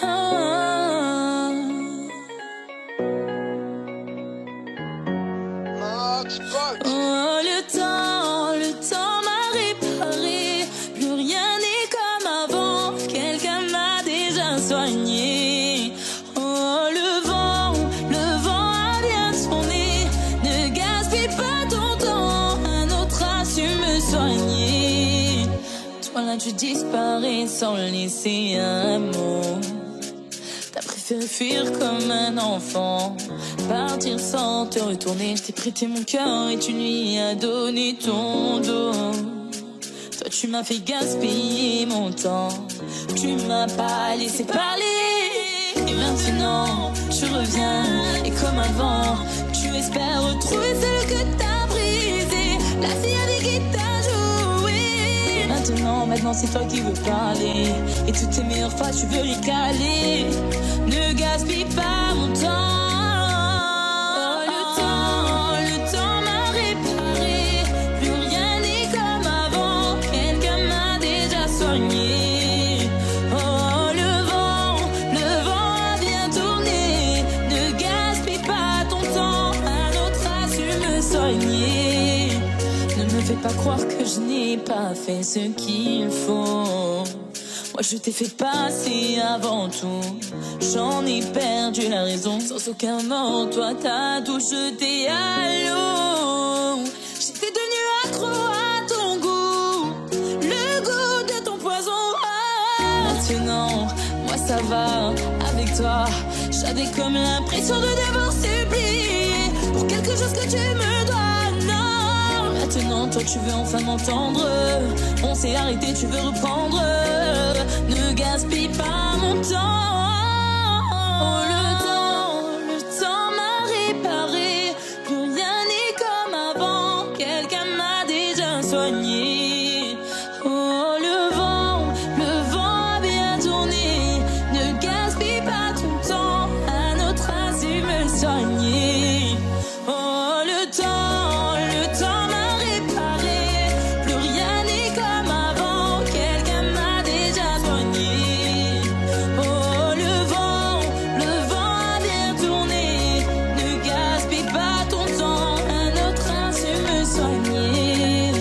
Ah. Oh, le temps m'a réparé. Plus rien n'est comme avant. Quelqu'un m'a déjà soigné. Oh, le vent a bien tourné. Ne gaspille pas ton temps. Un autre a su me soigner. Toi là, tu disparais sans laisser un mot. T'as préféré fuir comme un enfant, partir sans te retourner. Je t'ai prêté mon cœur et tu lui as donné ton dos. Toi tu m'as fait gaspiller mon temps, tu m'as pas laissé parler. Et maintenant tu reviens et comme avant, tu espères retrouver celle que t'as brisée, la fille avec qui t'as joué. Maintenant c'est toi qui veux parler, et toutes tes meilleures phrases tu veux les caler. Ne gaspille pas mon temps. Oh, le temps m'a réparé. Plus rien n'est comme avant. Quelqu'un m'a déjà soigné. Oh, le vent a bien tourné. Ne gaspille pas ton temps. Un autre a su me soigner. Ne me fais pas croire que je n'ai pas fait ce qu'il faut. Moi je t'ai fait passer avant tout. J'en ai perdu la raison. Sans aucun mot, toi t'as tout jeté à l'eau. J'étais devenue accro à ton goût, le goût de ton poison. Maintenant, moi ça va avec toi. J'avais comme l'impression de devoir supplier pour quelque chose que tu me dois. Maintenant toi tu veux enfin m'entendre. On s'est arrêté, tu veux reprendre. Ne gaspille pas mon temps. Oh, le temps m'a réparé. Plus rien n'est comme avant. Quelqu'un m'a déjà soigné. Oh, le vent a bien tourné. Ne gaspille pas ton temps. Un autre a su me soigner. Oh, le temps m'a réparé. Plus rien n'est comme avant. Quelqu'un m'a déjà soigné. Oh, le vent a bien tourné. Ne gaspille pas ton temps. Un autre a su me soigner.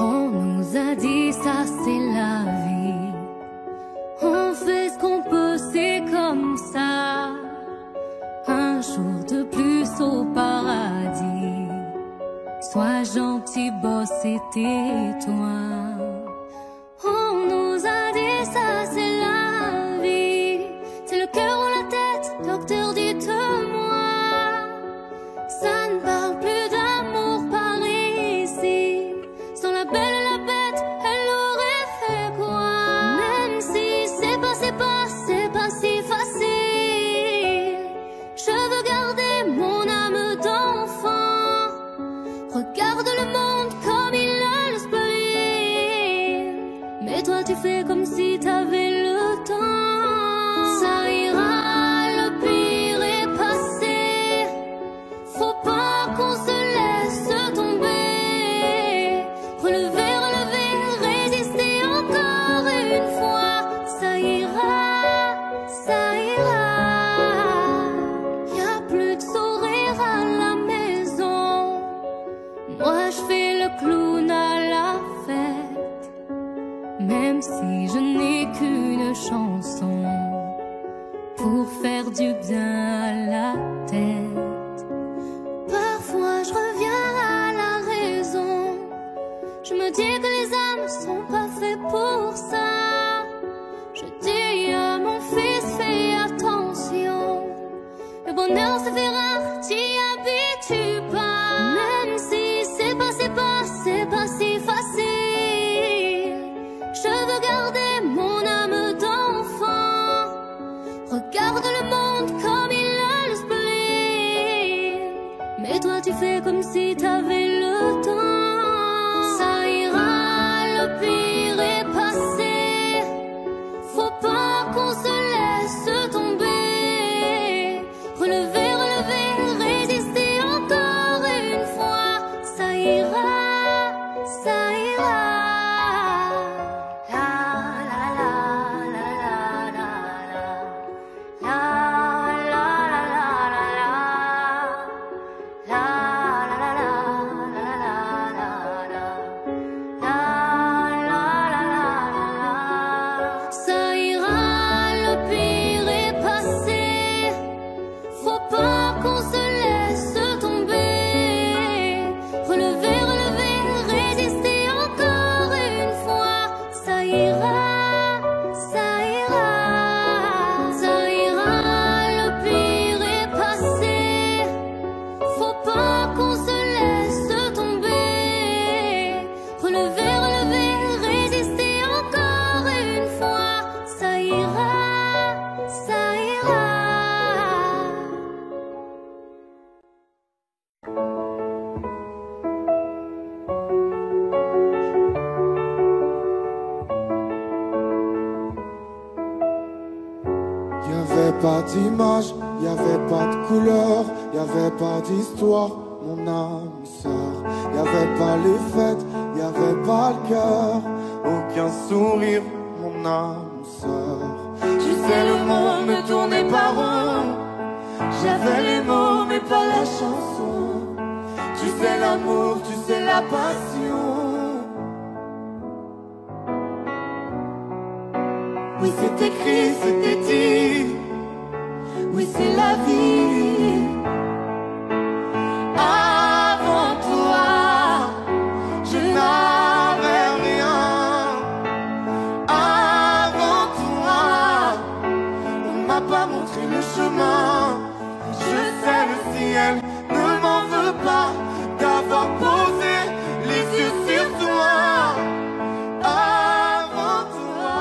On nous a dit ça c'est la vie. On fait ce qu'on peut, c'est comme ça. Un jour de plus au paradis. Sois gentil, boss, et tais-toi. On nous a dit ça c'est la vie. C'est le cœur ou la tête, docteur dites-moi. Ça ne parle plus d'amour par ici. Sans la belle et la bête, elle aurait fait quoi? Même si c'est pas si facile. Je veux garder mon âme d'enfant. Regarde le monde comme il a le spleen. Mais toi tu fais comme si t'avais le temps. Ça ira, le pire est passé. Faut pas qu'on se laisse tomber. Relever, résister encore une fois. Ça ira, ça ira. Y'a plus de sourire à la maison. Moi je fais le clown à la fête. Même si je n'ai qu'une chanson pour faire du bien à la tête. Parfois je reviens à la raison. Je me dis que les âmes sont pas faites pour ça. Je dis à mon fils, fais attention. Le bonheur se fait rare, t'y habitues pas. Même si c'est pas si facile. Je veux garder mon âme d'enfant. Regarde le monde comme il a le spleen. Mais toi tu fais comme si t'avais le temps. Ça ira, le pire est passé. pas d'image, y'avait pas de couleur, y'avait pas d'histoire, mon âme sœur. Y'avait pas les fêtes, y'avait pas le cœur, aucun sourire, mon âme sœur. Tu sais le monde ne tournait pas rond. J'avais les mots mais pas la chanson. Tu sais l'amour, tu sais la passion. Oui c'est écrit, c'était dit. Oui c'est la vie. Avant toi, je n'avais rien. Avant toi, on m'a pas montré le chemin. Je sais le ciel ne m'en veut pas d'avoir posé les yeux sur toi. Avant toi,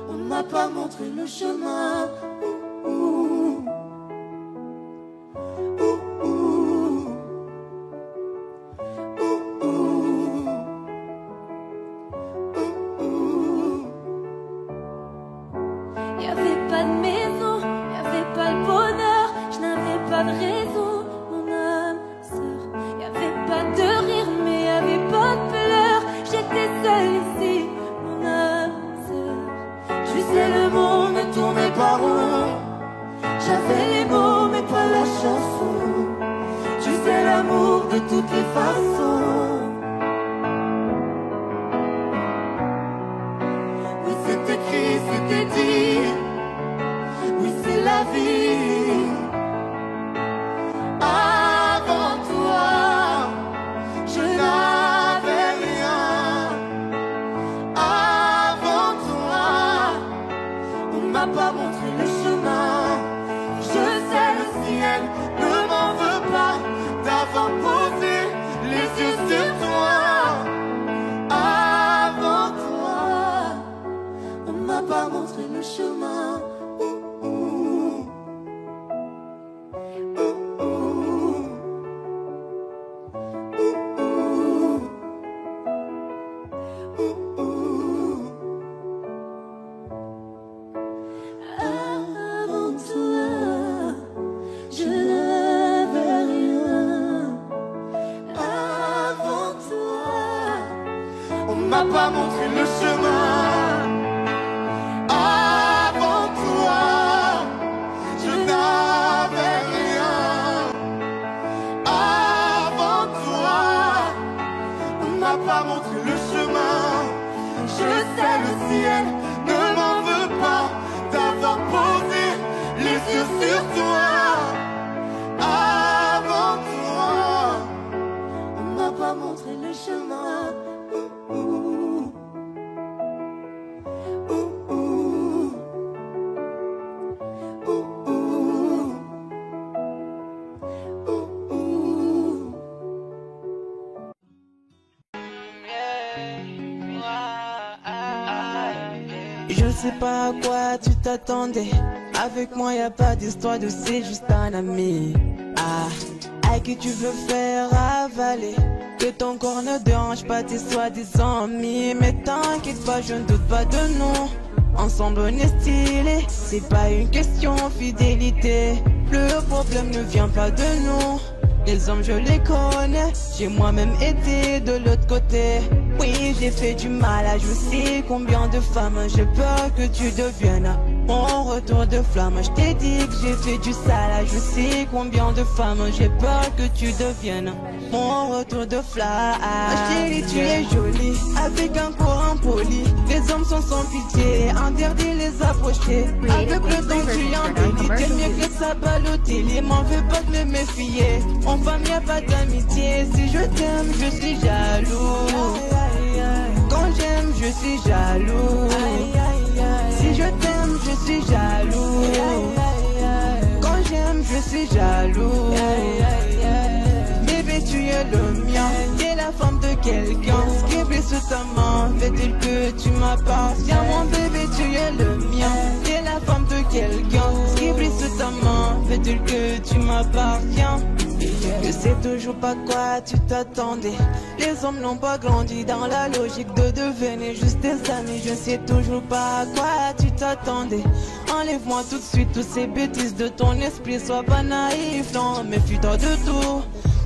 on m'a pas montré le chemin. Y'avait pas de maison, y'avait pas le bonheur, je n'avais pas de raison, mon âme sœur. Y'avait pas de rire, mais y'avait pas de pleurs, j'étais seule ici, mon âme sœur. Tu sais le monde ne tournait pas rond, j'avais les mots mais pas la chanson. Tu sais l'amour de toutes les façons. Oui c'est écrit, c'était dit. Oui c'est la vie. Avant toi, je n'avais rien. Avant toi, on m'a pas montré le chemin. Je sais le ciel ne m'en veut pas d'avoir posé les yeux sur toi. Avant toi, on m'a pas montré le chemin. Avant toi, je n'avais rien. Avant toi, on m'a pas montré le chemin. Avant toi, je n'avais rien. Avant toi, on m'a pas montré le chemin. Je sais le ciel ne m'en veut pas d'avoir posé les yeux sur toi. Avant toi, on m'a pas montré le chemin. Je sais pas à quoi tu t'attendais. Avec moi y a pas d'histoire de c'est juste un ami. À qui tu veux faire avaler. Que ton corps ne dérange pas tes soi-disant amis. Mais t'inquiète pas, je ne doute pas de nous. Ensemble on est stylé. C'est pas une question fidélité. Le problème ne vient pas de nous. Les hommes je les connais. J'ai moi-même été de l'autre côté. Oui j'ai fait du mal à je sais combien de femmes. J'ai peur que tu deviennes mon retour de flamme. Je t'ai dit que j'ai fait du sale. Je sais combien de femmes. J'ai peur que tu deviennes mon retour de flamme. Chérie tu es jolie avec un corps impoli. Les hommes sont sans pitié. Interdit les approcher. Avec le temps tu embellis. T'es mieux que ça Balotelli. M'en veux pas de me méfier. En femme y'a pas d'amitié. Si je t'aime je suis jaloux. Quand j'aime je suis jaloux. Si je t'aime je suis jaloux. Quand j'aime je suis jaloux. Bébé tu es le mien. T'es la femme de quelqu'un. Scribble sous ta main. Fais-t-il que tu m'appartiens. Mon bébé tu es le mien. T'es la femme de quelqu'un. Scribble sous ta main. Fais-t-il que tu m'appartiens. Je sais toujours pas quoi tu t'attendais. Les hommes n'ont pas grandi dans la logique de devenir juste des amis. Je sais toujours pas à quoi tu t'attendais. Enlève-moi tout de suite toutes ces bêtises de ton esprit. Sois pas naïf, non, méfie-toi de tout.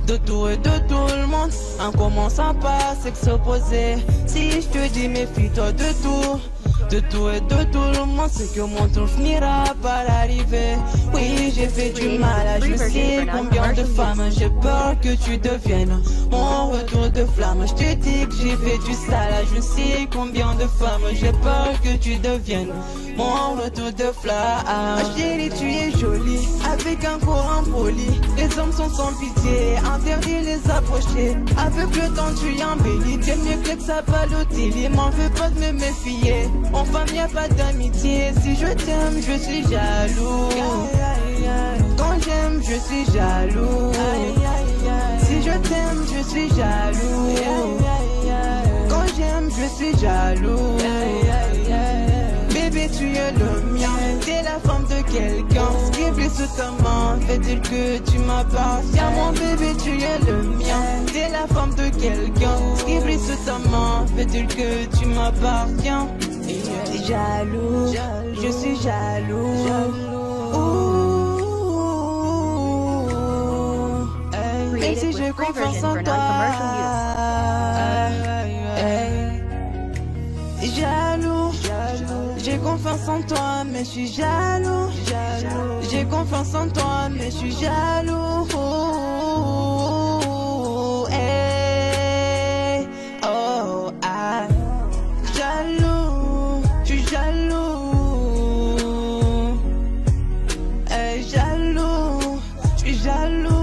De tout et de tout le monde, en commençant par sexe opposé. Si je te dis méfie-toi de tout et de tout le monde, c'est que mon tour finira par arriver. Oui, j'ai fait du mal à je sais combien de femmes. J'ai peur que tu deviennes mon retour de flamme. Je te dis que j'ai fait du sale à je sais combien de femmes. J'ai peur que tu deviennes mon retour de flamme. Chérie, tu es jolie, avec un corps impoli. Les hommes sont sans pitié, interdit les approcher. Avec le temps tu embellis, t'es mieux que ça Balotelli. M'en veux pas de me méfier, en femme y'a pas d'amitié. Si je t'aime, je suis jaloux. Quand j'aime, je suis jaloux. Si je t'aime, je suis jaloux. Quand j'aime, je suis jaloux. Bébé, tu es le mien, t'es la femme de quelqu'un. Ce qui brille sous ta main, fait-il que tu m'appartiens? Mon bébé, tu es le mien, t'es la femme de quelqu'un. Ce qui brille sous ta main, fait-il que tu m'appartiens? Jaloux, je suis jaloux. Même si je confiance en toi. Jaloux, j'ai confiance en toi, mais je suis jaloux. J'ai confiance en toi, mais je suis jaloux. Hey, oh, ah, jaloux, je suis jaloux. Hey, jaloux, je suis jaloux.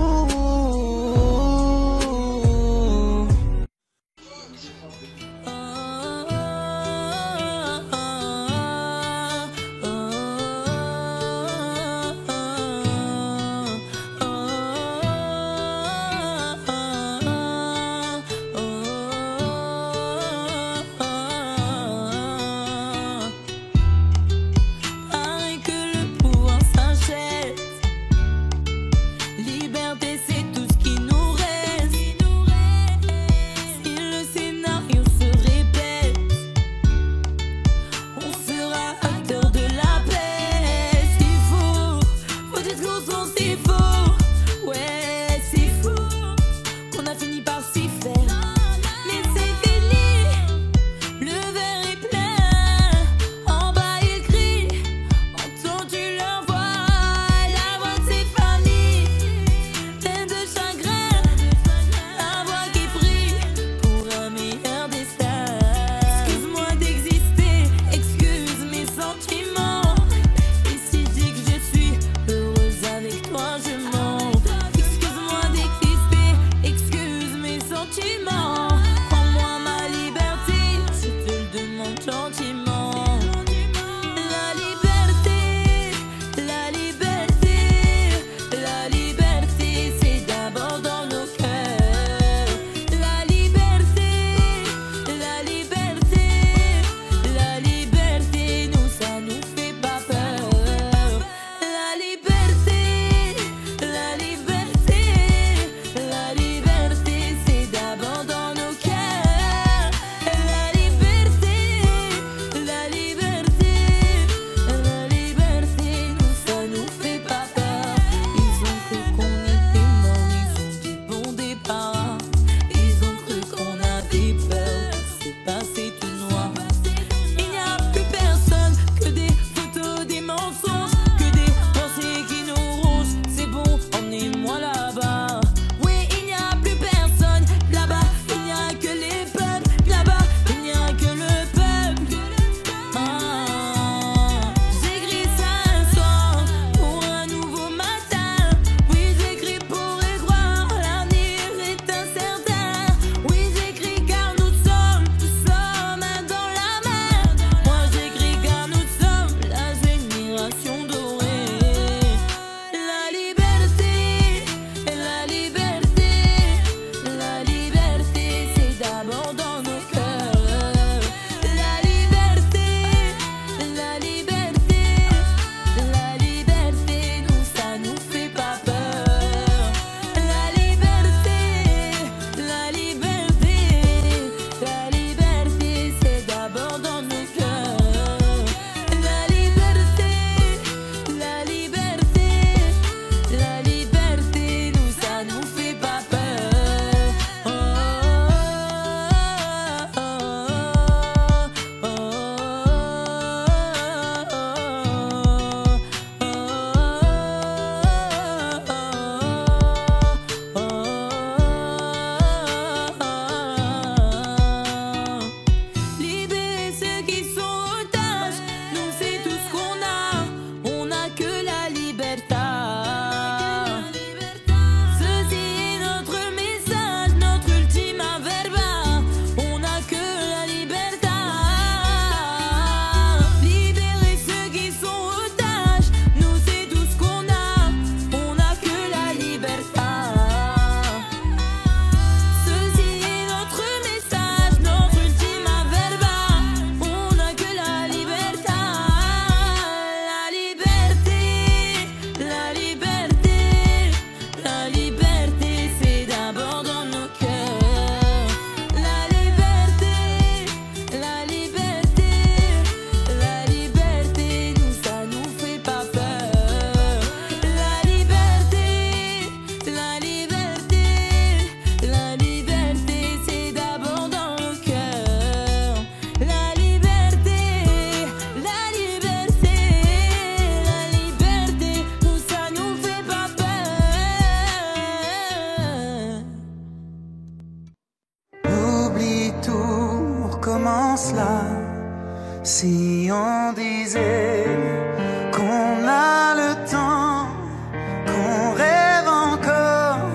on disait qu'on a le temps, qu'on rêve encore,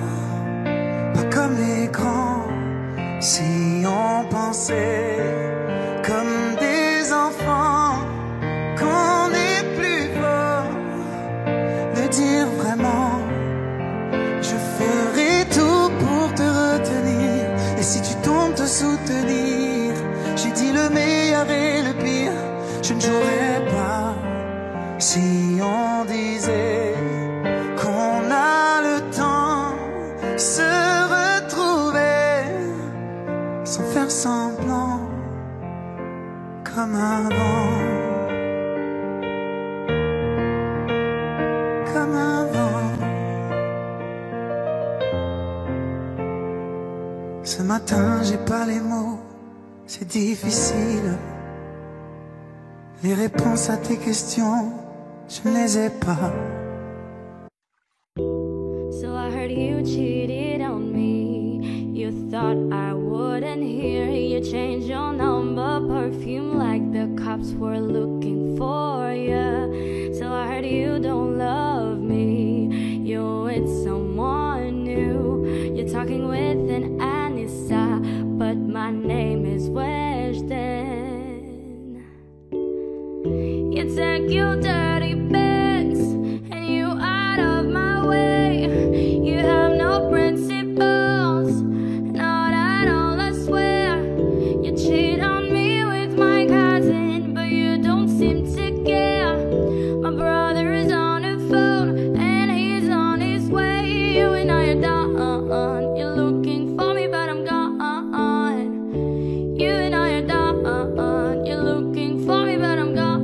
pas comme les grands. Si on pensait comme des enfants, qu'on est plus fort de dire vraiment, je ferai tout pour te retenir. Et si tu tombes, te soutenir. J'ai dit le meilleur et le pire, je ne jouerai pas. Si on disait qu'on a le temps, se retrouver sans faire semblant, comme avant, comme avant. Ce matin, j'ai pas les mots, c'est difficile. Les réponses à tes questions, je ne les ai pas. So I heard you cheated on me. You thought I wouldn't hear. You changed your number, perfume like the cops were looking for you. So I heard you don't love me. You're with someone new. You're talking with an Anissa, but my name is Weshden. You take your dirty Benz and you out of my way. You have no principles, not at all, I swear. You cheat on me with my cousin, but you don't seem to care. My brother is on the phone and he's on his way. You and I are done. You're looking for me, but I'm gone. You and I are done. You're looking for me, but I'm gone.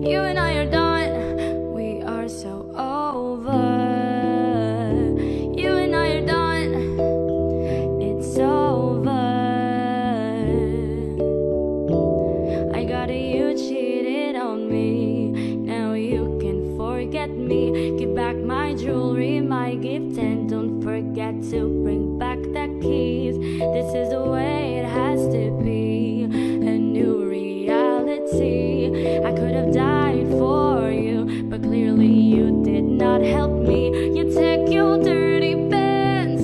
You and I are done. We are so over. You and I are done. It's over. I got it, you cheated on me. Now you can forget me. Give back my jewelry, my gift, and don't forget to bring back the keys. This is the way it has to be. A new reality. I could have died for you, but clearly you did not help me. You take your dirty Benz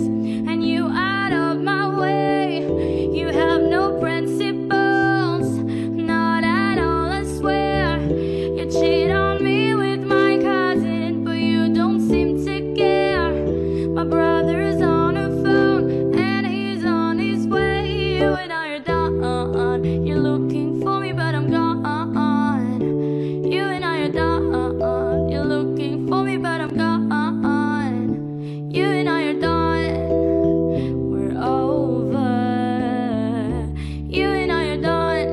and you out of my way. You have no principles, not at all, I swear. You cheat on me with my cousin, but you don't seem to care. My brother's on the phone and he's on his way. You and I are done. You're looking for me, but I'm gone. You and I are done. You're looking for me, but I'm gone. You and I are done. We're over. You and I are done.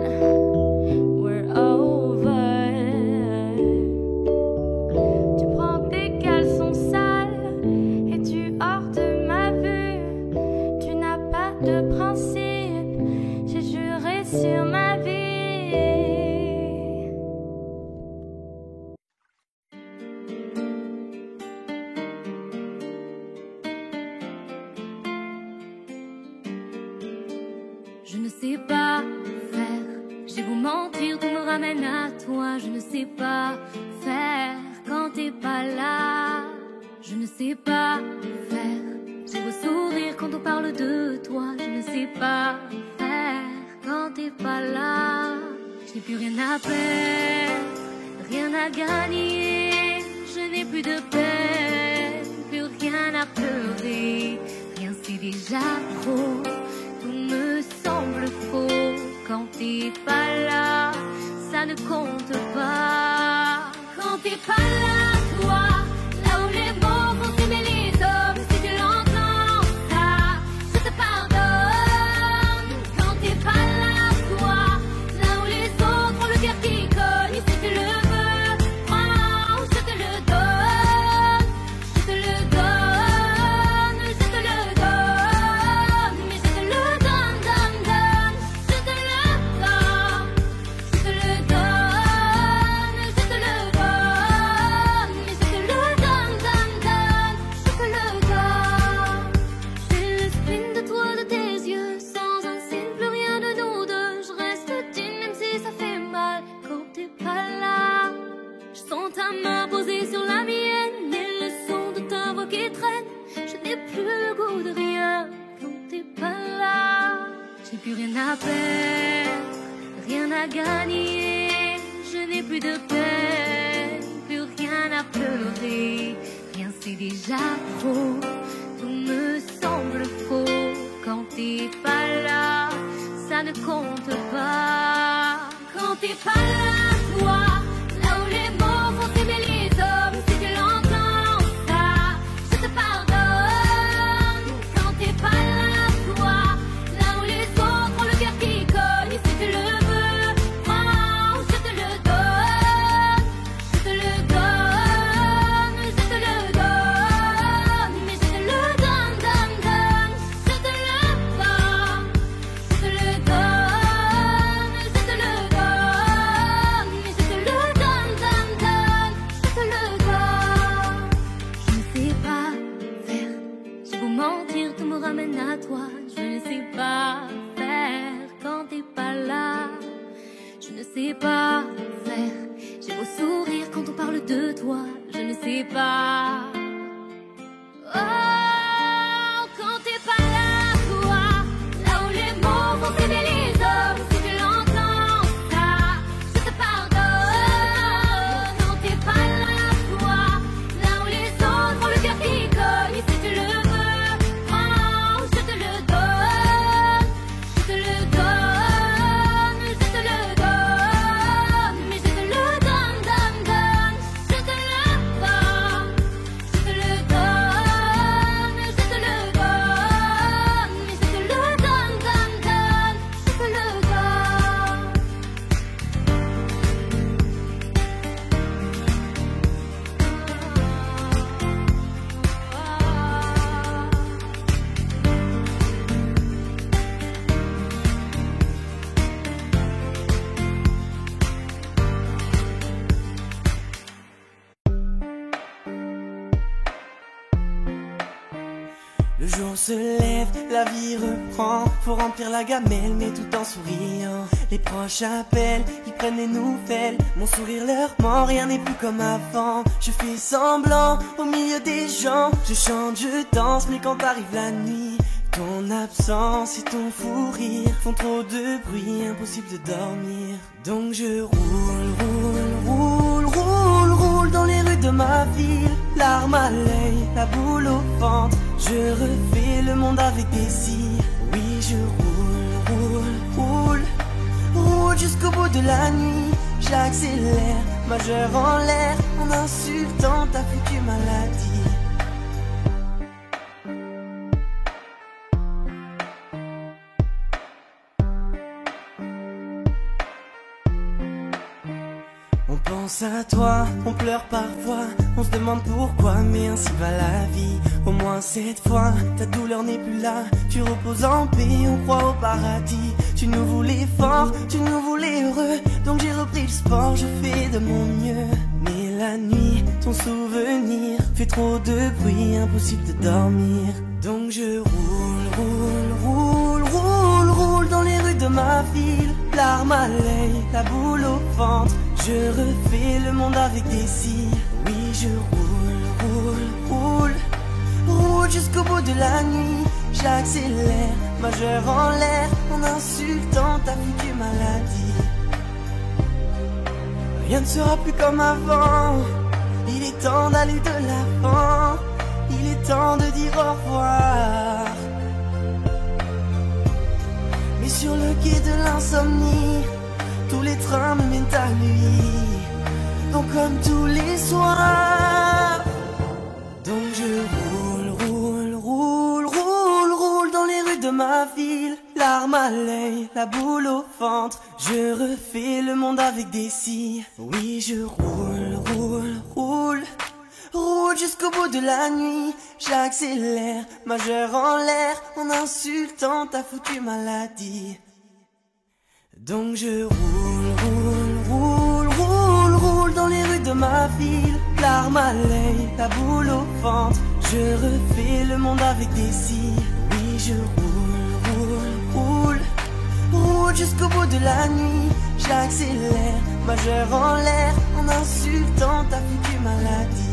We're over. Tu prends tes caleçons sales et tu hors de ma vue. Tu n'as pas de principe, j'ai juré sur ma vie. Je ne sais pas faire, j'ai beau mentir, tout me ramène à toi. Je ne sais pas faire quand t'es pas là. Je ne sais pas faire, j'ai beau sourire quand on parle de toi. Je ne sais pas faire quand t'es pas là. Je n'ai plus rien à perdre, rien à gagner. Je n'ai plus de peine, plus rien à pleurer. Rien c'est déjà trop, tout me semble faux. Quand t'es pas là, ça ne compte pas. Quand t'es pas là, toi, là où les mots font s'aimer les hommes. Si tu l'entends, ça, je te pardonne. Quand t'es pas là, toi, là où les autres ont le cœur qui cogne. Si tu le veux, prends, je te le donne. Je te le donne, je te le donne. Mais je te le donne, donne, donne. Je te le donne, je te le donne, je te le donne. nier, je n'ai plus de peine, plus rien à pleurer. Rien c'est déjà trop, tout me semble faux. Quand t'es pas là, ça ne compte pas. Quand t'es pas là, toi, là où les mots font s'aimer les hommes, si tu l'entends, ça, je te pardonne. Quand t'es pas là, toi, là où les autres ont le cœur qui cogne, si tu le veux, prends, je te le donne. Je te le donne, je te le donne, mais je te le donne, donne. Je te le donne, je te le donne, je te le donne, mais je te le donne, donne. Je te le donne. Je ne sais pas faire, j'ai beau mentir, tout me ramène à toi. Je ne sais pas faire quand t'es pas là. Je ne sais pas faire, j'ai beau sourire quand on parle de toi. Je ne sais pas. Oh, quand t'es pas là, toi, là où les mots font s'aimer les hommes, si tu l'entends, ça, je te pardonne. Quand t'es pas là, toi, là où les autres ont le cœur qui cogne, si tu le veux, prends, je te le donne. Je te le donne, je te le donne, mais je te le donne, donne. Je te le donne, je te le donne, je te le donne, mais je te le donne, donne. Je te le donne. Le jour se lève, la vie reprend. Faut remplir la gamelle, mais tout en souriant. Les proches appellent, ils prennent des nouvelles. Mon sourire leur ment, rien n'est plus comme avant. Je fais semblant au milieu des gens. Je chante, je danse, mais quand arrive la nuit, ton absence et ton fou rire font trop de bruit, impossible de dormir. Donc je roule dans les rues de ma ville. Larmes à l'œil, la boule au ventre. Je refais le monde avec des cils. Oui, je roule jusqu'au bout de la nuit. J'accélère, majeur en l'air, en insultant ta future maladie. On pense à toi, on pleure parfois, on se demande pourquoi, mais ainsi va la vie. Au moins cette fois, ta douleur n'est plus là, tu reposes en paix, on croit au paradis. Tu nous voulais forts, tu nous voulais heureux, donc j'ai repris le sport, je fais de mon mieux. Mais la nuit, ton souvenir fait trop de bruit, impossible de dormir. Donc je roule dans les rues de ma ville. Larmes à l'œil, la boule au ventre. Je refais le monde avec des cils. Oui, je roule jusqu'au bout de la nuit. J'accélère, majeur en l'air, en insultant ta future maladie. Rien ne sera plus comme avant. Il est temps d'aller de l'avant. Il est temps de dire au revoir. Mais sur le quai de l'insomnie, tous les trains me mènent à lui. Donc comme tous les soirs. Donc je roule dans les rues de ma ville. Larmes à l'œil, la boule au ventre. Je refais le monde avec des cils. Oui, je roule jusqu'au bout de la nuit. J'accélère, majeur en l'air, en insultant ta foutue maladie. Donc je roule dans les rues de ma ville. Larmes à l'œil, la boule au ventre. Je refais le monde avec des cils. Oui, je roule jusqu'au bout de la nuit. J'accélère, majeur en l'air, en insultant ta future maladie.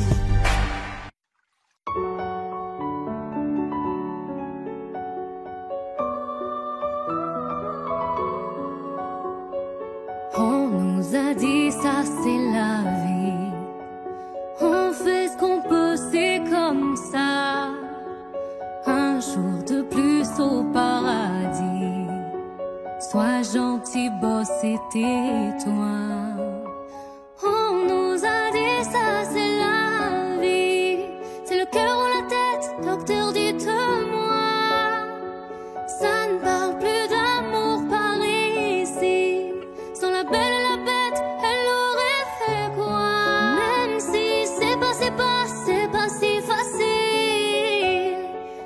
On nous a dit ça c'est la vie. On fait ce qu'on peut, c'est comme ça. Un jour de plus au paradis. Sois gentil, boss, et tais-toi. On nous a dit ça c'est la vie. C'est le cœur ou la tête, docteur, dites-moi. Ça ne parle plus d'amour par ici. Sans la belle et la bête, elle aurait fait quoi? Même si c'est pas si facile.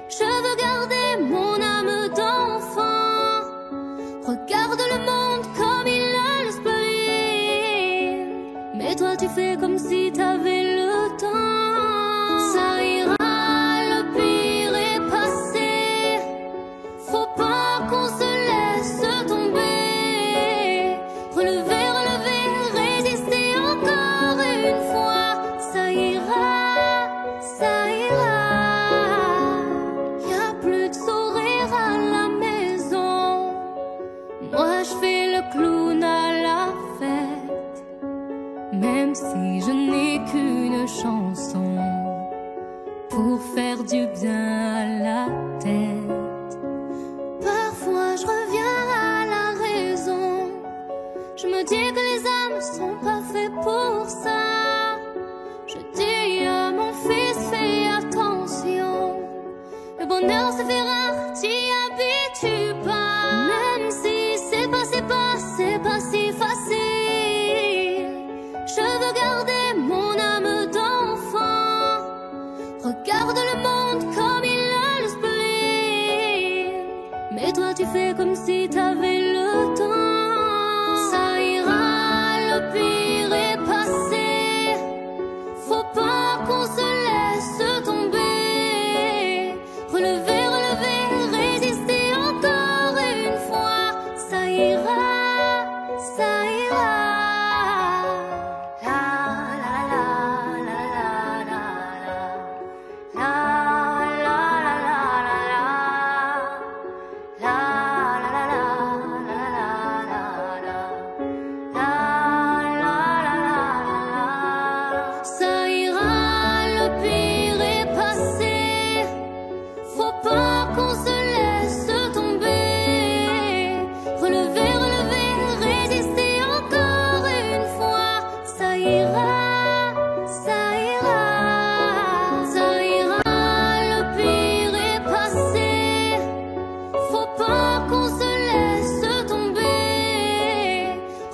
Je veux garder mon âme d'enfant. Regarde le monde comme il a le spleen. Mais toi tu fais comme si t'avais le temps. Ça ira, le pire est passé. Faut pas qu'on se laisse tomber. Relever, relever, résister encore une fois. Ça ira, ça ira. Y'a plus de sourire à la maison. Moi je fais le clown à la fête. Même si je n'ai qu'une chanson pour faire du bien à la tête. Parfois je reviens à la raison. Je me dis que les âmes sont pas faites pour ça. Je dis à mon fils, fais attention. Le bonheur se fait rare, t'y habitues pas. Même si c'est pas si facile. Je veux garder mon âme d'enfant. Regarde le monde comme il a le spleen. Mais toi tu fais comme si t'avais le temps. Ça ira, le pire est passé. Faut pas qu'on se laisse tomber. Relever, relever, résister encore une fois. Ça ira, ça ira. La la la la la la la. La la la la la la. La la la la la la la. La la la la la. Ça ira, le pire est passé. Faut pas qu'on se laisse tomber. Relever, relever, résister encore une fois. Ça ira, ça ira. Ça ira, le pire est passé. Faut pas qu'on se laisse tomber.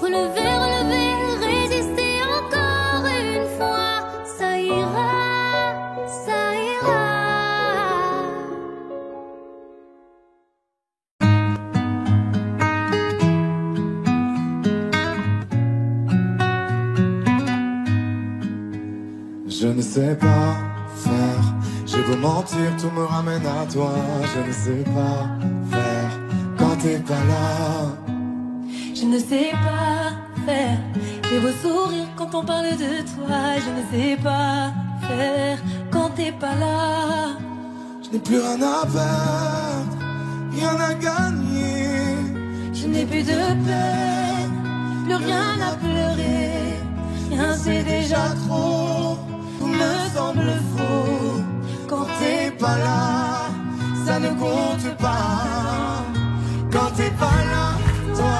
Relever, relever, résister encore une fois. Ça ira, ça ira. Je ne sais pas faire. J'ai beau mentir, tout me ramène à toi. Je ne sais pas faire quand t'es pas là. Je ne sais pas faire. J'ai beau sourire quand on parle de toi. Je ne sais pas faire quand t'es pas là. Je n'ai plus rien à perdre, rien à gagner. Je n'ai plus de peine, plus rien à pleurer. Rien c'est déjà trop, tout me semble faux. Quand t'es pas là, ça ne compte pas. Quand t'es pas là, toi,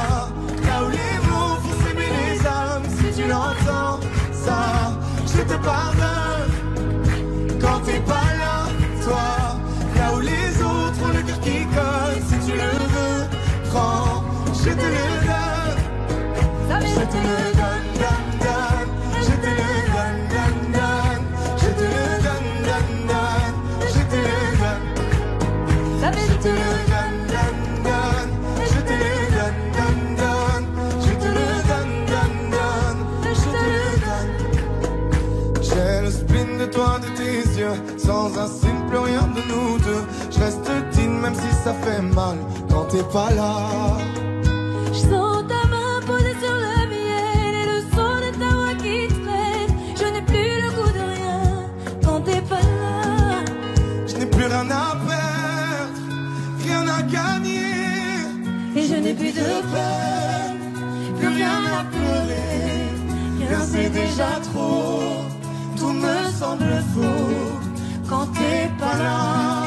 là où les mots font s'aimer les âmes. Si tu l'entends, ça, je te pardonne. Quand t'es pas là, toi, là où les autres ont le cœur qui colle. Si tu le veux, prends, je te le donne. Je te le donne, donne, donne. Je te le donne, donne, donne. Je te le donne, donne, donne. Je te le donne. Je te le donne, donne, donne. Je te le donne, donne, donne. Je te le donne, donne, donne. Je te le donne. J'ai le spin de toi, de tes yeux. Sans un signe, plus rien de nous deux. Je reste digne même si ça fait mal. Quand t'es pas là. Je sens ta main posée sur la mienne et le son de ta voix qui traîne. Je n'ai plus le goût de rien quand t'es pas là. Je n'ai plus rien à perdre, rien à gagner. Et je n'ai plus de peine, plus rien à pleurer. c'est déjà trop. Tout me semble faux quand t'es pas là.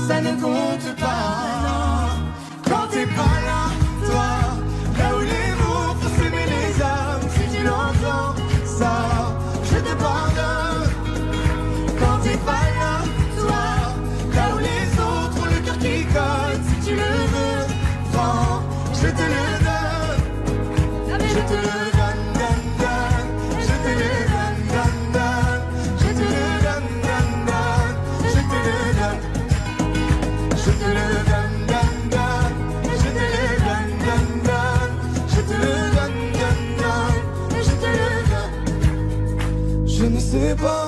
Ça ne compte pas quand t'es pas là. Toi, là où les mots font s'aimer les âmes, si tu l'entends, ça, je te pardonne. Quand t'es pas là, toi, là où les autres ont le cœur qui colle, si tu le veux, prends, je te le donne. Je te le donne, donne, donne. Je te le donne, donne, donne. Je te le donne, donne, donne. Je te le donne. Je te le donne, donne, donne. Je te le donne, donne, donne. Je te le donne, donne, donne. Je te le donne. Je ne sais pas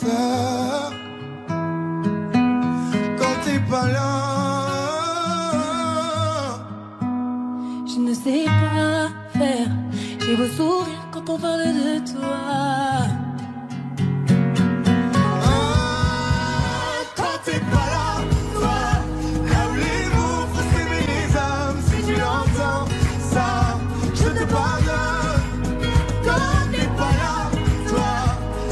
faire quand t'es pas là. Je ne sais pas faire. J'ai beau sourire quand on parle de toi. Quand t'es pas là, toi, là où les mots font s'aimer les âmes, si tu l'entends, ça, je te pardonne. Quand t'es pas là, toi,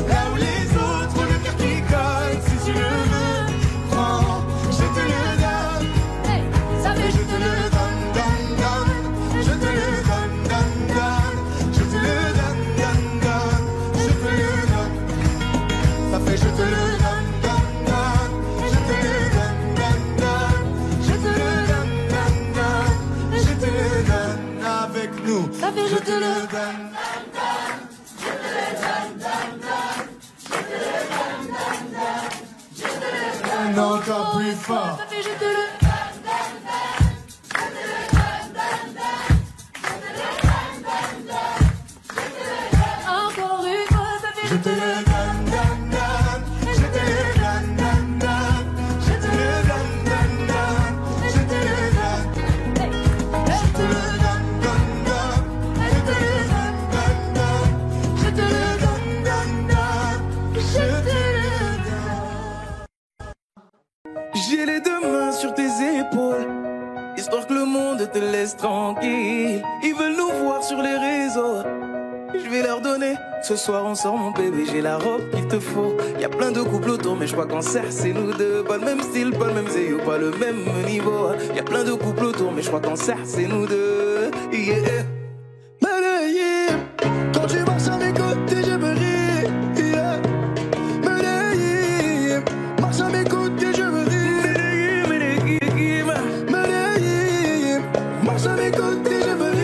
là où les autres ont le cœur qui colle, si tu le veux, prends, je te le donne. Hey, ça fait Je te le donne, donne, donne. Je te le donne, donne, donne. Je te le donne, donne, donne. Je te le donne. Ça fait je te le donne, donne, donne. Je te le donne, donne, donne. Je te le donne, donne, donne. Je te le donne avec nous. Ça fait je te le donne. Encore plus fort. Ça fait je te le encore une fois, ça fait Je te le donne, donne, donne. Je te le donne, donne, donne. Je te le donne, donne, donne. Je te le donne. Je te le donne, donne, donne. Je te le donne, donne, donne. Je te le donne, donne, donne. Je te le donne. J'ai les deux mains sur tes épaules, histoire que le monde te laisse tranquille. Ils veulent nous voir sur les réseaux, je vais leur donner. Ce soir on sort mon bébé, j'ai la robe qu'il te faut. Y'a plein de couples autour mais je crois qu'en serre c'est nous deux. Pas le même style, pas le même zéyo, pas le même niveau. Y'a plein de couples autour mais je crois qu'en serre c'est nous deux. Yeah. Medellín, quand tu marches à mes côtés je me ris. Yeah. Medellín, marche à mes côtés je me ris. Medellín, Medellín, marche à mes côtés je me ris.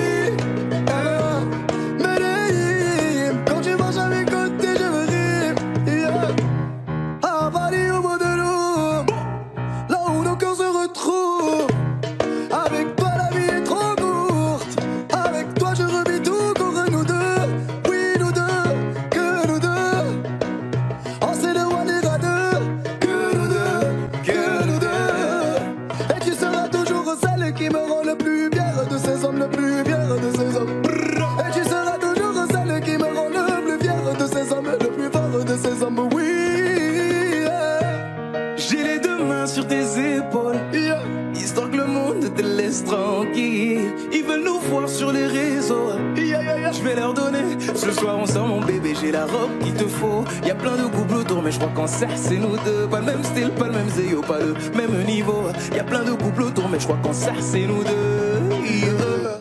Tranquille, ils veulent nous voir sur les réseaux. Je vais leur donner. Ce soir on sort mon bébé, j'ai la robe qu'il te faut. Y'a plein de couples autour mais je crois qu'en serre c'est nous deux. Pas le même style, pas le même zéyo, pas le même niveau. Y'a plein de couples autour mais je crois qu'en serre c'est nous deux. Yeah.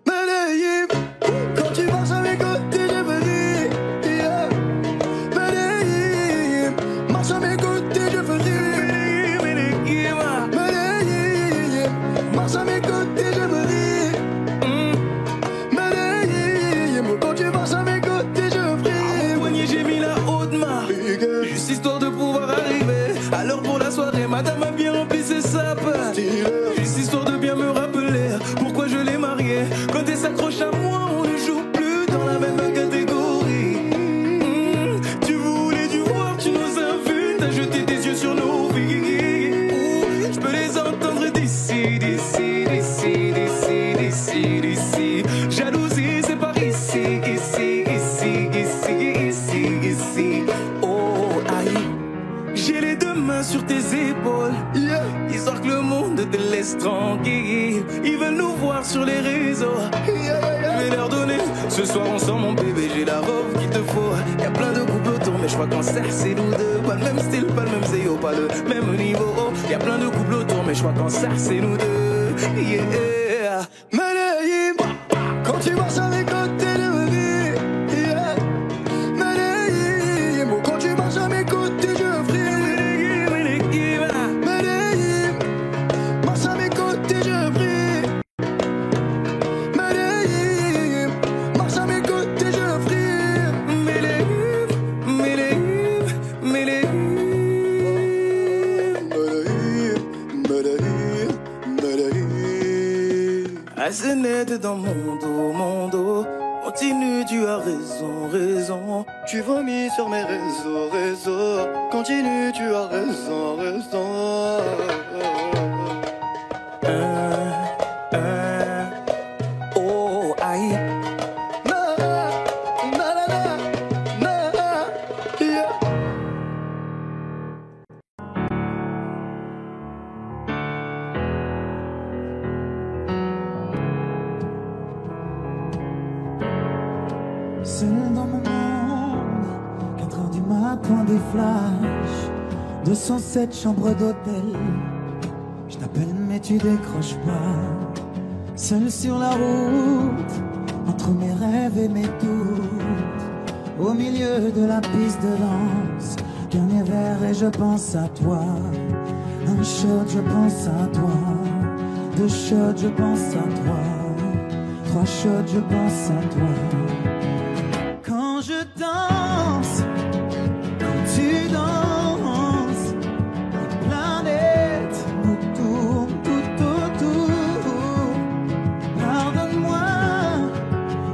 Medellín, quand tu marches à mes côtés je me ris. Yeah. Medellín, marche à mes côtés je me ris. Marche à mes côtés, je me ris. Medellín, quand tu marches à mes côtés, je prie. À mon poignet, j'ai mis la haute main, juste histoire de pouvoir arriver. Alors pour la soirée, madame a bien rempli ses sapes. Juste histoire de bien me rappeler pourquoi je l'ai mariée. Quand elle s'accroche à moi, on ne joue plus dans la même catégorie. Tu voulais du voir, tu nous as vus, t'as jeté tes yeux sur nos vies. Je peux les entendre d'ici, d'ici, d'ici, d'ici, d'ici, d'ici. Jalousie, c'est par ici, ici, ici, ici, ici, ici. Oh, aïe. J'ai les deux mains sur tes épaules, yeah. Histoire que le monde te laisse tranquille. Ils veulent nous voir sur les réseaux, yeah, yeah, yeah. Je vais leur donner. Ce Ce soir on sort mon bébé, j'ai la robe qu'il te faut. Y'a plein de couples autour, mais je crois qu'en cercle c'est nous deux. Pas le même style, pas le même zéo, pas le même niveau. Y'a plein de couples autour, mais je crois qu'en cercle c'est nous deux. Yeah. Medellín, quand tu marches à mes côtés de ma vie. Yeah. Medellín, quand tu marches à mes côtés je brille. Medellín, marche à mes côtés je brille. Medellín, marche à mes côtés je brille. Medellín, Medellín, Medellín. Medellín, Medellín. Azenette dans mon dos. Continue, tu as raison. Tu vomis sur mes réseaux. Continue, tu as raison. Oh, aïe. Na, yeah. Seul dans mon monde, 4 heures du matin, des flashs, 207 chambres d'hôtel. Je t'appelle mais tu décroches pas. Seul sur la route, entre mes rêves et mes doutes, au milieu de la piste de danse, dernier verre et je pense à toi. Un shot, je pense à toi. 2 shots, je pense à toi. 3 shots, je pense à toi. Quand je danse, quand tu danses, les planètes nous tournent tout autour. Pardonne-moi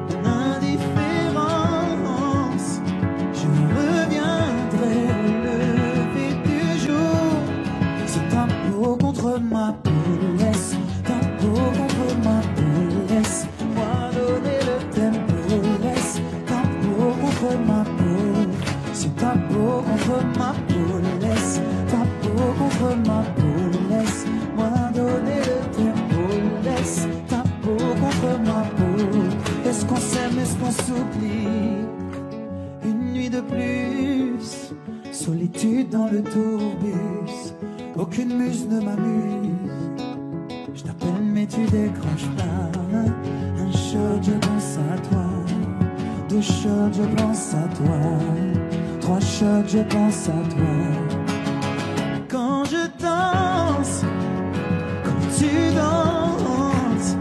mon indifférence, je reviendrai au lever du jour. C'est ta peau contre ma peau, laisse ta peau contre ma peau, laisse-moi donner le tempo, laisse ta peau contre ma peau, c'est ta peau contre ma peau, laisse ta peau contre ma peau, laisse-moi donner le tempo, laisse ta peau contre ma peau. Est-ce qu'on s'aime, est-ce qu'on s'oublie? Une nuit de plus, solitude dans le tourbus, aucune muse ne m'amuse. Je t'appelle mais tu décroches pas. Un shot, je pense à toi. 2 shots, je pense à toi. 3 shots, je pense à toi. Quand je danse, quand tu danses,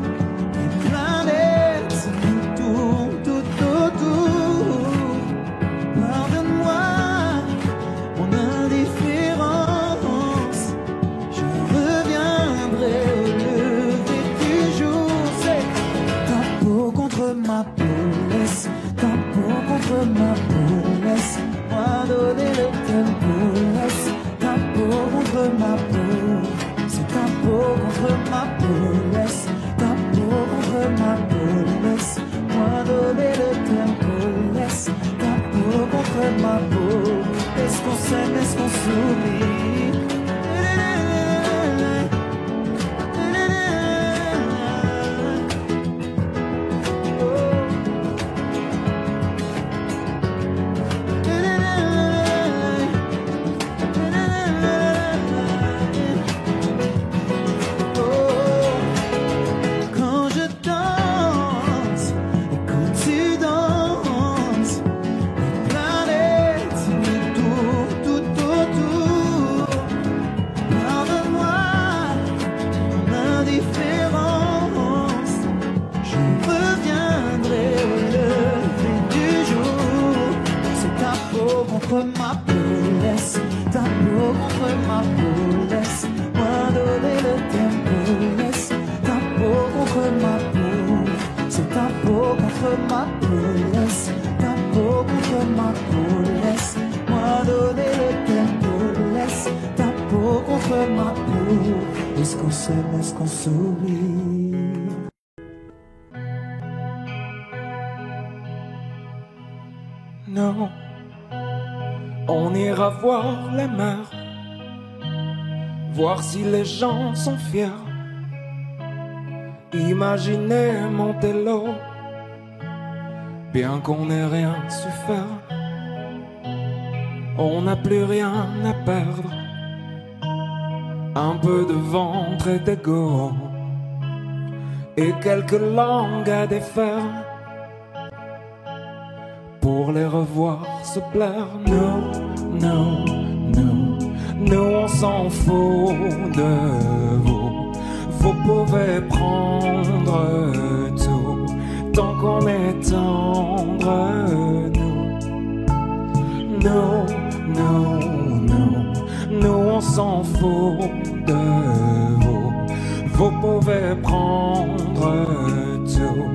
les planètes nous tournent tout autour. Pardonne-moi mon indifférence, je reviendrai au lever du jour. C'est ta peau contre ma peau, laisse ta peau contre ma peau, laisse-moi donner le tempo, laisse ta peau contre ma peau, c'est ta peau contre ma peau, laisse ta peau contre ma peau, laisse-moi donner le tempo, laisse ta peau contre ma peau. Est-ce qu'on s'aime, est-ce qu'on s'oublie? Quand je danse, et quand tu danses, les planètes nous tournent tout autour. Pardonne-moi mon indifférence, je reviendrai au lever du jour. C'est ta peau contre ma peau, laisse ta peau contre ma peau, laisse-moi donner le tempo, laisse ta peau contre ma peau, c'est ta peau contre ma peau, laisse ta peau contre ma peau, laisse-moi donner le tempo, laisse ta peau contre ma peau. Est-ce qu'on s'aime, est-ce qu'on s'oublie? Non, on ira voir les mers, voir si les gens sont fiers. Imaginez Montello Bien qu'on n'ait rien su faire, on n'a plus rien à perdre. Un peu de ventre et d'ego et quelques langues à défaire pour les revoir se plaire. Nous, nous on s'en fout de vous. Vous pouvez prendre tout tant qu'on est tendre. Nous on s'en fout de vous. Vous pouvez prendre tout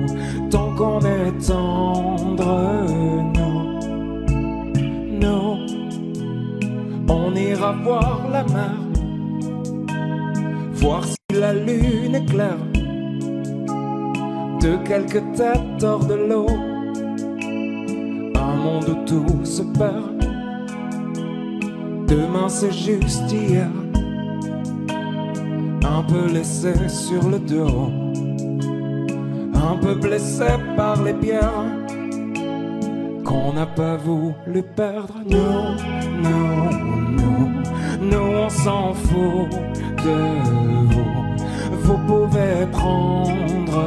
tant qu'on est tendre. Nous, on ira voir la mer, voir si la lune est claire, de quelques têtes hors de l'eau, un monde où tout se perd. Demain c'est juste hier, un peu laissé sur le dos, un peu blessé par les pierres qu'on n'a pas voulu perdre. Nous on s'en fout de vous. Vous pouvez prendre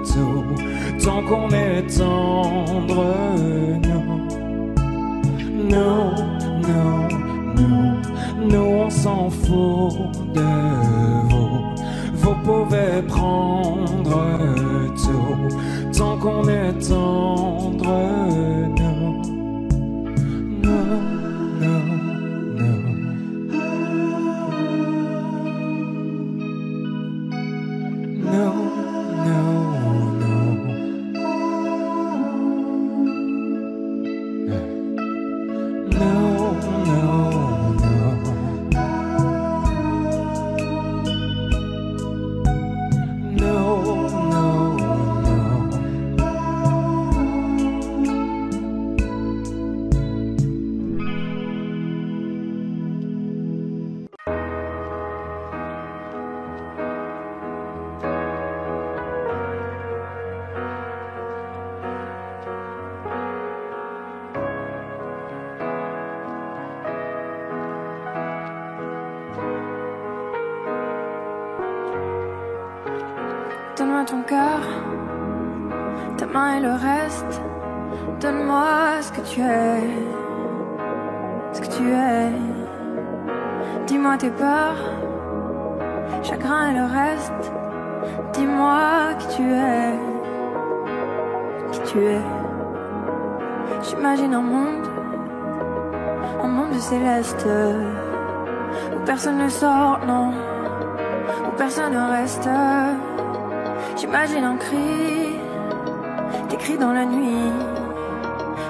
tout tant qu'on est tendre. Nous on s'en fout de vous. Vous pouvez prendre tout tant qu'on est tendre. Donne-moi ton cœur, ta main et le reste. Donne-moi ce que tu es, ce que tu es. Dis-moi tes peurs, chagrin et le reste. Dis-moi qui tu es, qui tu es. J'imagine un monde de céleste, où personne ne sort, non, où personne ne reste. J'imagine un cri, des cris dans la nuit.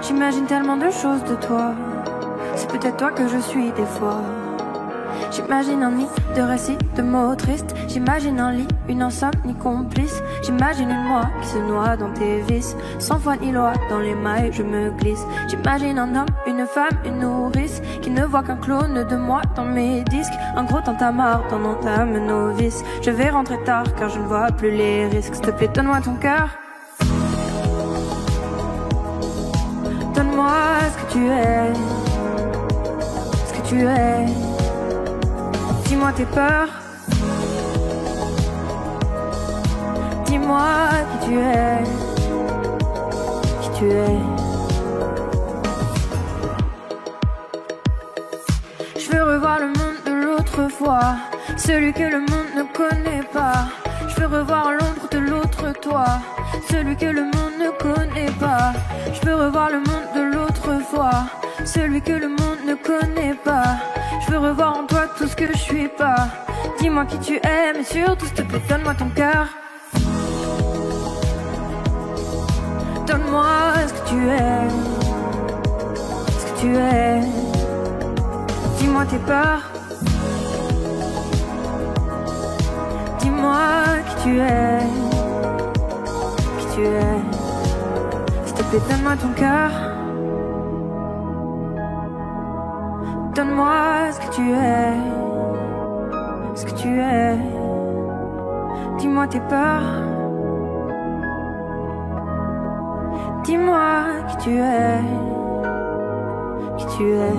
J'imagine tellement de choses de toi. C'est peut-être toi que je suis des fois. J'imagine un nid de récits, de mots tristes. J'imagine un lit, une insomnie complice. J'imagine une moi qui se noie dans tes vices. Sans foi ni loi, dans les mailles je me glisse. J'imagine un homme, une femme, une nourrice, qui ne voit qu'un clone de moi dans mes disques. Un gros tintamarre dans mon âme novice. Je vais rentrer tard car je ne vois plus les risques. S'il te plaît, donne-moi ton cœur. Donne-moi ce que tu es, ce que tu es. Dis-moi tes peurs. Dis-moi qui tu es, qui tu es. Je veux revoir le monde de l'autre fois, celui que le monde ne connaît pas. Je veux revoir l'ombre de l'autre toi, celui que le monde ne connaît pas. Je veux revoir le monde de l'autre fois, celui que le monde ne connaît pas. Je veux revoir en toi tout ce que je suis pas. Dis-moi qui tu es, mais surtout s'il te plaît, donne-moi ton cœur. Donne-moi ce que tu es, ce que tu es. Dis-moi tes peurs. Dis-moi qui tu es, qui tu es. S'il te plaît, donne-moi ton cœur. Donne-moi ce que tu es, ce que tu es. Dis-moi tes peurs. Dis-moi qui tu es, qui tu es.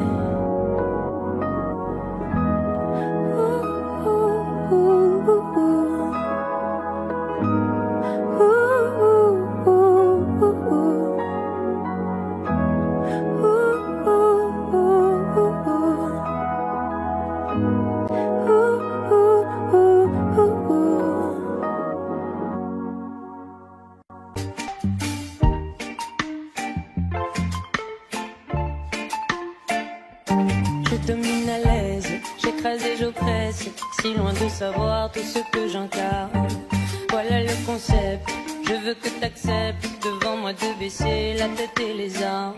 Si loin de savoir tout ce que j'incarne. Voilà le concept, je veux que t'acceptes devant moi de baisser la tête et les armes.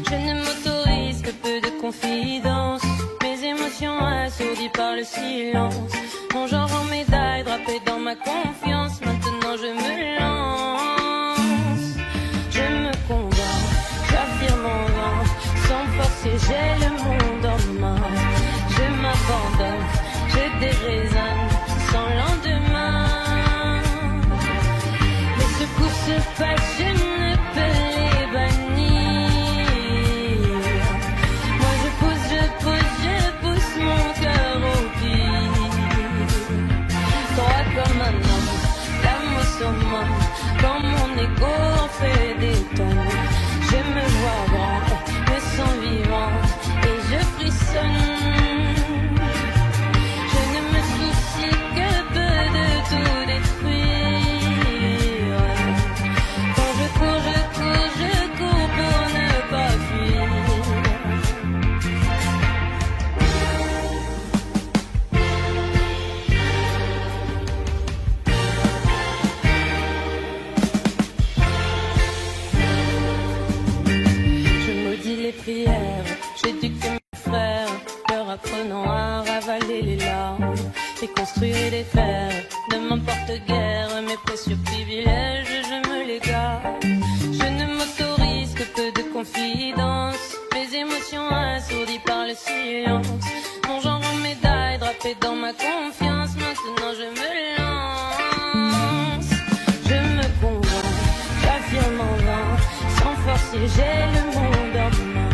Je ne m'autorise que peu de confidence, mes émotions assourdies par le silence. Mon genre en médaille drapé dans ma confiance, maintenant je me lance. Je me combats, j'affirme en vain, sans forcer j'ai le monde en main. Je m'abandonne, je déraisonne sans lendemain. Les secousses se passent, je ne peux les bannir. Moi je pousse mon cœur au pire. Droit comme un homme, l'âme au summum, quand mon ego en fait des tonnes. Je me vois grand, me sens vivant et je frissonne. J'éduque mes frères, leur apprenant à ravaler les larmes et construire des fers. Ne m'importe guère mes précieux privilèges, je me les garde. Je ne m'autorise que peu de confidence, mes émotions assourdies par le silence. Mon genre en médaille drapé dans ma confiance, maintenant je me lance. Je me convainc, j'affirme en vain, sans forcer j'ai le monde en main.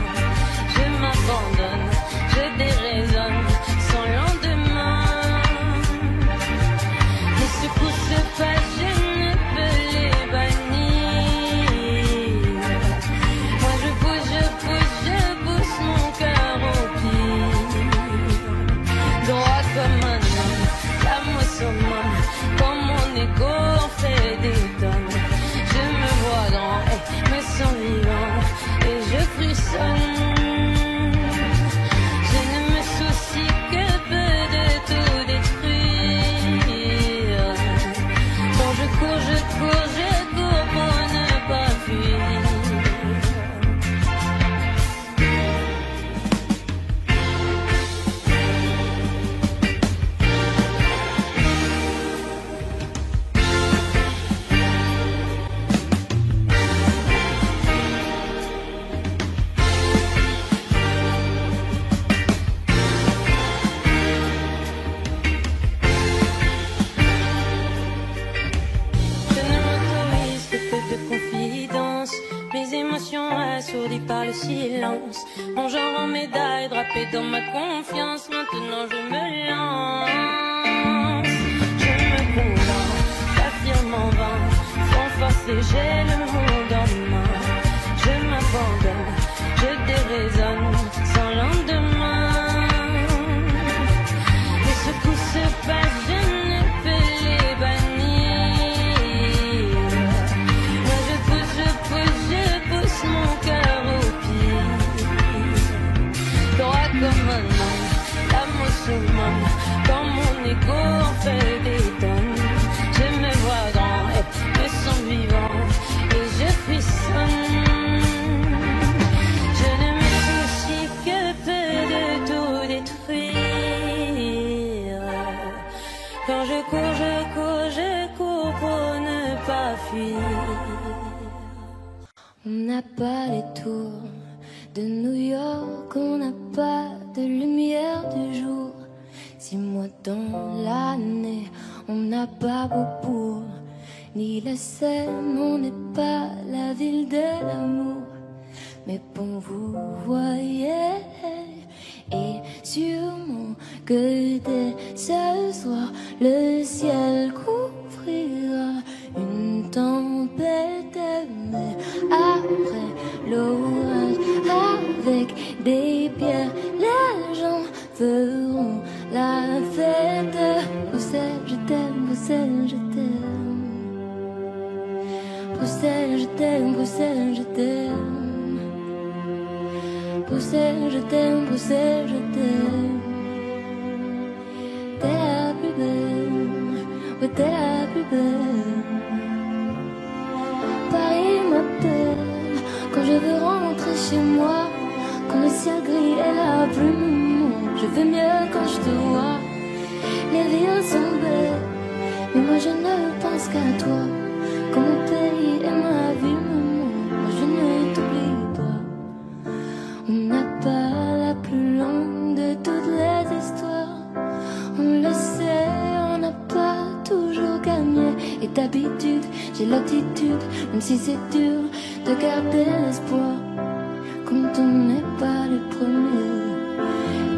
Je m'abandonne, je déraisonne sans lendemain. Les secousses se passent, je ne peux les bannir. Moi je pousse mon cœur au pire. Droit comme un homme, l'âme au summum, quand mon ego en fait des tonnes. Je me vois grand, me sens vivant et je frissonne. Assourdi par le silence, mon genre en médaille drapé dans ma confiance, maintenant je me lance. Je me convainc, j'affirme en vain, sans forcer j'ai le monde en main. Je m'abandonne, je déraisonne sans lendemain. Les secousses se passent, je ne peux les bannir. Moi je pousse mon cœur au pire. Droit comme un homme, l'âme au summum, quand mon ego en fait des tonnes. Je me vois grand et me sens vivant et je frissonne. Je ne me soucie que peu de tout détruire. Quand je cours pour ne pas fuir. On n'a pas les tours de New York, on n'a pas de lumière du jour. 6 mois dans l'année, on n'a pas beau pour ni la Seine, on n'est pas la ville de l'amour. Mais bon, vous voyez, et sûrement que dès ce soir, le ciel couvrira une tempête. Mais après l'orage, avec des pierres, les gens feront la fête. Bruxelles, je t'aime, Bruxelles, je t'aime. Bruxelles, je t'aime, Bruxelles, je t'aime. Bruxelles, je t'aime, Bruxelles, je t'aime. T'es la plus belle, ouais, t'es la plus belle. Paris m'appelle quand je veux rentrer chez moi. Quand le ciel gris est la plume, je vais mieux quand je te vois. Les villes sont belles, mais moi je ne pense qu'à toi. Quand mon pays est ma vie, moi je ne t'oublie pas. On n'a pas la plus longue de toutes les histoires. On le sait, on n'a pas toujours gagné. Et d'habitude, j'ai l'attitude, même si c'est dur, de garder l'espoir. Quand on n'est pas les premiers.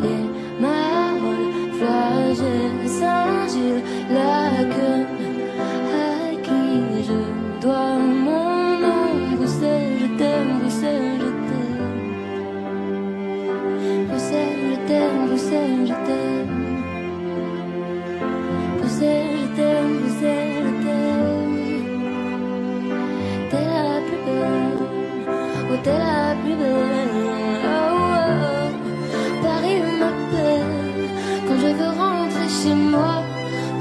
Les marolles, flagelles, Saint-Gilles, la queue, à qui je dois mon nom. Bruxelles, je t'aime, Bruxelles, je t'aime. Bruxelles, je t'aime, Bruxelles, je t'aime. Bruxelles, je t'aime, Bruxelles, je t'aime. T'es la plus belle, oh t'es la plus belle. Oh, oh. Paris m'appelle quand je veux rentrer chez moi.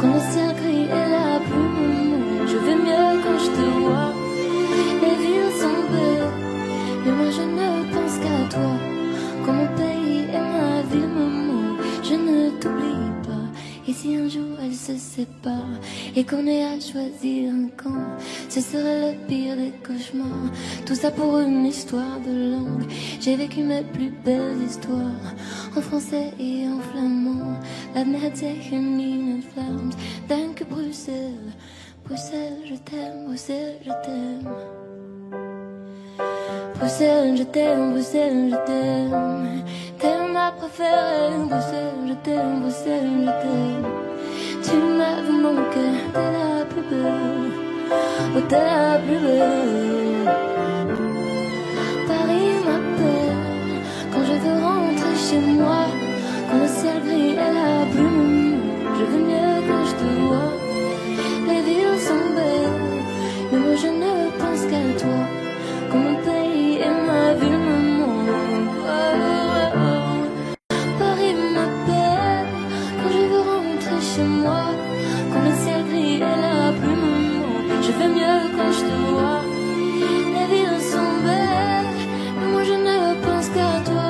Quand le ciel gris est la plume, je vais mieux quand je te vois. Les villes sont belles, mais moi je ne pense qu'à toi. Quand mon pays est ma ville, maman, je ne t'oublie pas. Et si un jour elles se séparent et qu'on ait à choisir un camp, ce serait le pire des cauchemars. Tout ça pour une histoire de langue. J'ai vécu mes plus belles histoires en français et en flamand. La mer tegen in het Vlaams. Dank Bruxelles, Bruxelles, je t'aime, Bruxelles, je t'aime. Bruxelles, je t'aime, Bruxelles, je t'aime. T'es ma préférée, Bruxelles, je t'aime, Bruxelles, je t'aime. Tu m'as manqué, t'es la plus belle, oh t'es la plus belle. Paris m'appelle quand je veux rentrer chez moi. Quand le ciel gris est la plume, je veux mieux quand je te vois. Les villes sont belles, mais moi je ne pense qu'à toi. Quand mon pays est ma ville, maman. Oh, oh, oh. Paris m'appelle quand je veux rentrer chez moi. Quand le ciel gris est la plume, je vais mieux quand je te vois. Les villes sont belles, mais moi je ne pense qu'à toi.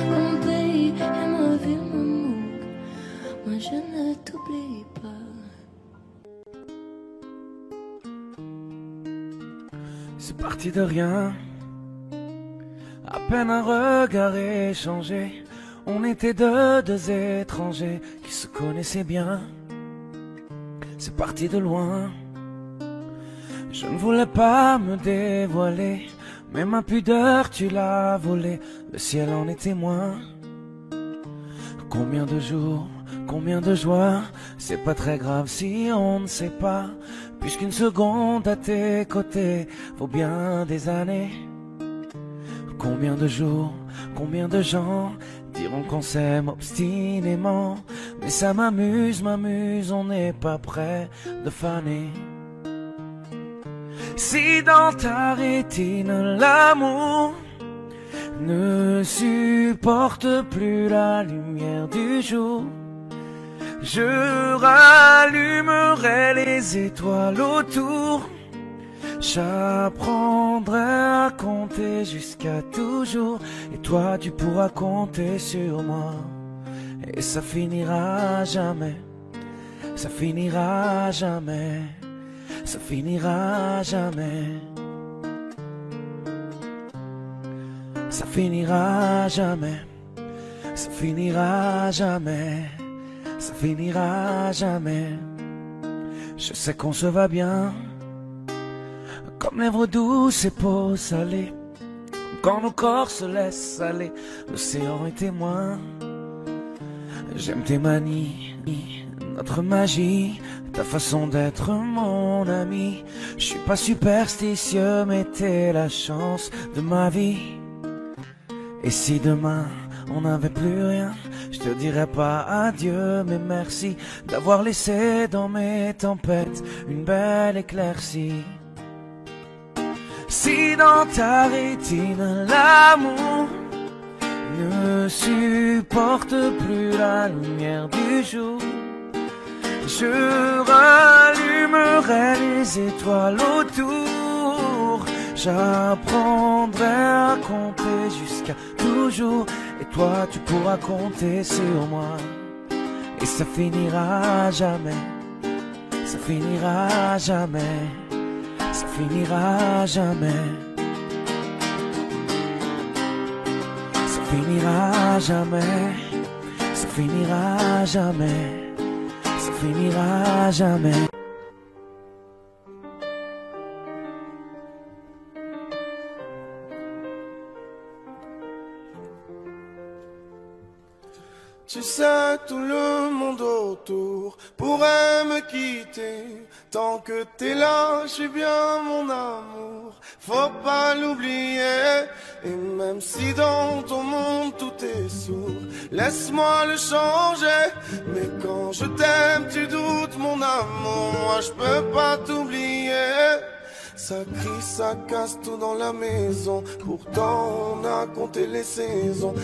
Quand mon pays est ma ville, maman, moi je ne t'oublie pas. C'est parti de rien, à peine un regard échangé. On était deux étrangers qui se connaissaient bien. C'est parti de loin, je ne voulais pas me dévoiler, mais ma pudeur tu l'as volée, le ciel en est témoin. Combien de jours, combien de joies, c'est pas très grave si on ne sait pas, puisqu'une seconde à tes côtés vaut bien des années. Combien de jours, combien de gens diront qu'on s'aime obstinément, mais ça m'amuse, on n'est pas prêt de faner. Si dans ta rétine l'amour ne supporte plus la lumière du jour, je rallumerai les étoiles autour. J'apprendrai à compter jusqu'à toujours, et toi tu pourras compter sur moi. Et ça finira jamais, ça finira jamais, ça finira jamais. Ça finira jamais, ça finira jamais, ça finira jamais. Je sais qu'on se va bien, Comme lèvres douces et peau salée, quand nos corps se laissent aller, l'océan est témoin. J'aime tes manies, notre magie, ta façon d'être mon ami. Je suis pas superstitieux, mais t'es la chance de ma vie. Et si demain on n'avait plus rien, je te dirais pas adieu, mais merci d'avoir laissé dans mes tempêtes une belle éclaircie. Si dans ta rétine l'amour ne supporte plus la lumière du jour, je rallumerai les étoiles autour. J'apprendrai à compter jusqu'à toujours, et toi tu pourras compter sur moi. Et ça finira jamais, ça finira jamais, ça finira jamais. Ça finira jamais, ça finira jamais, ça finira jamais. Tu sais, tout le monde autour pourrait me quitter. Tant que t'es là, je suis bien mon amour, faut pas l'oublier. Et même si dans ton monde tout est sourd, laisse-moi le changer. Mais quand je t'aime, tu doutes mon amour, moi je peux pas t'oublier. Ça crie, ça casse tout dans la maison. Pourtant on a compté les saisons.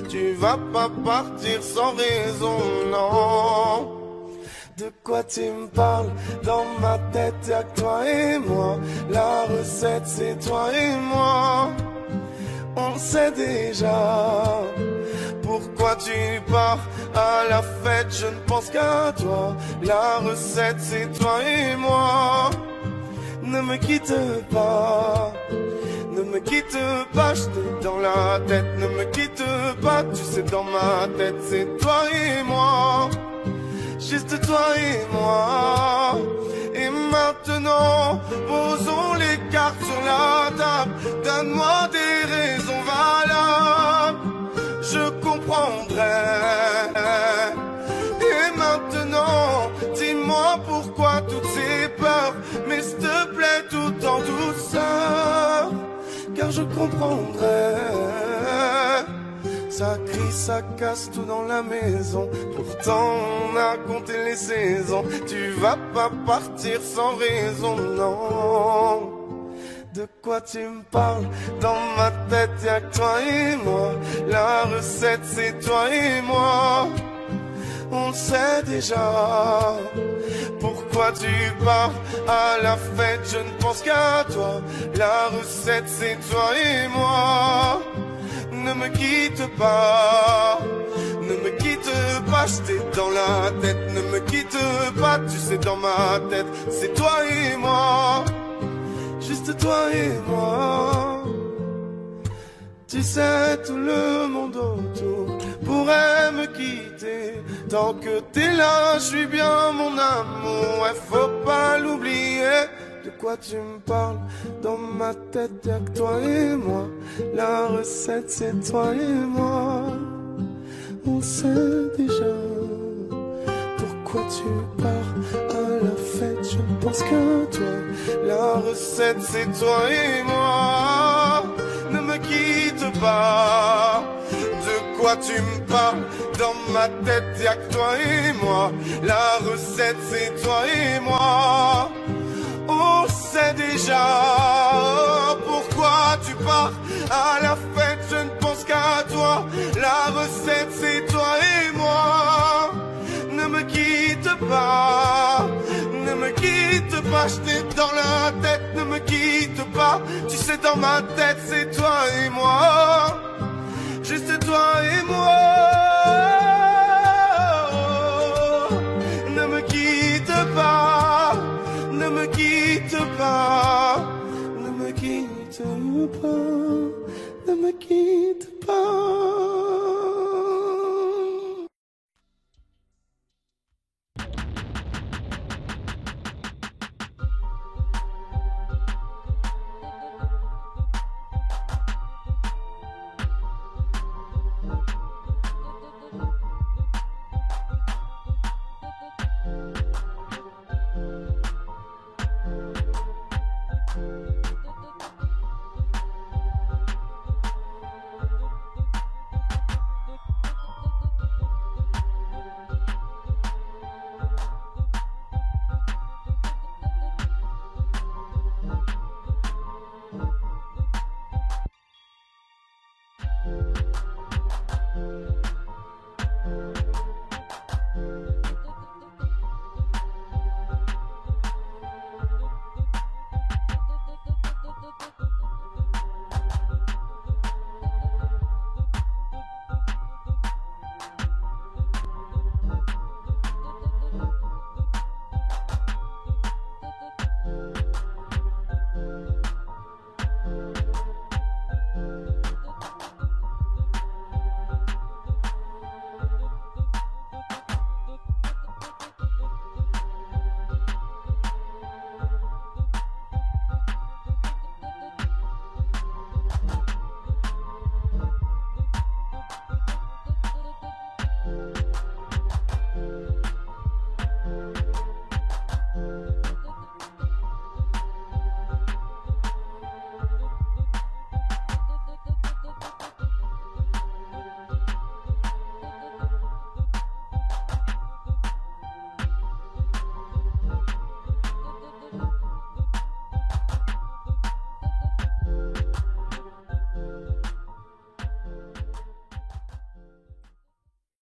Tu vas pas partir sans raison, non. De quoi tu me parles? Dans ma tête y'a que toi et moi. La recette c'est toi et moi. On sait déjà. Pourquoi tu pars à la fête? Je ne pense qu'à toi. La recette c'est toi et moi. Ne me quitte pas, ne me quitte pas, je t'ai dans la tête. Ne me quitte pas, tu sais dans ma tête c'est toi et moi, juste toi et moi. Et maintenant, posons les cartes sur la table. Donne-moi des raisons valables, je comprendrai. Et maintenant, dis-moi pourquoi toutes ces peurs, mais s'il te plaît tout en douceur, car je comprendrai. Ça crie, ça casse tout dans la maison. Pourtant on a compté les saisons. Tu vas pas partir sans raison, non. De quoi tu me parles? Dans ma tête y'a que toi et moi. La recette c'est toi et moi. On sait déjà. Pourquoi tu pars à la fête? Je ne pense qu'à toi. La recette c'est toi et moi. Ne me quitte pas, ne me quitte pas, je t'ai dans la tête. Ne me quitte pas, tu sais dans ma tête c'est toi et moi, juste toi et moi. Tu sais, tout le monde autour pourrait me quitter. Tant que t'es là, je suis bien mon amour, ouais, faut pas l'oublier. De quoi tu me parles? Dans ma tête y'a que toi et moi. La recette c'est toi et moi. On sait déjà. Pourquoi tu pars à la fête? Je ne pense qu'à toi. La recette c'est toi et moi. Ne me quitte pas. De quoi tu me parles? Dans ma tête y'a que toi et moi. La recette c'est toi et moi. On sait déjà. Pourquoi tu pars à la fête? Je ne pense qu'à toi. La recette c'est toi et moi. Ne me quitte pas, ne me quitte pas, je t'ai dans la tête. Ne me quitte pas, tu sais dans ma tête c'est toi et moi, juste toi et moi. Ne me quitte pas, ne me quitte pas, ne me quitte pas, ne me quitte pas.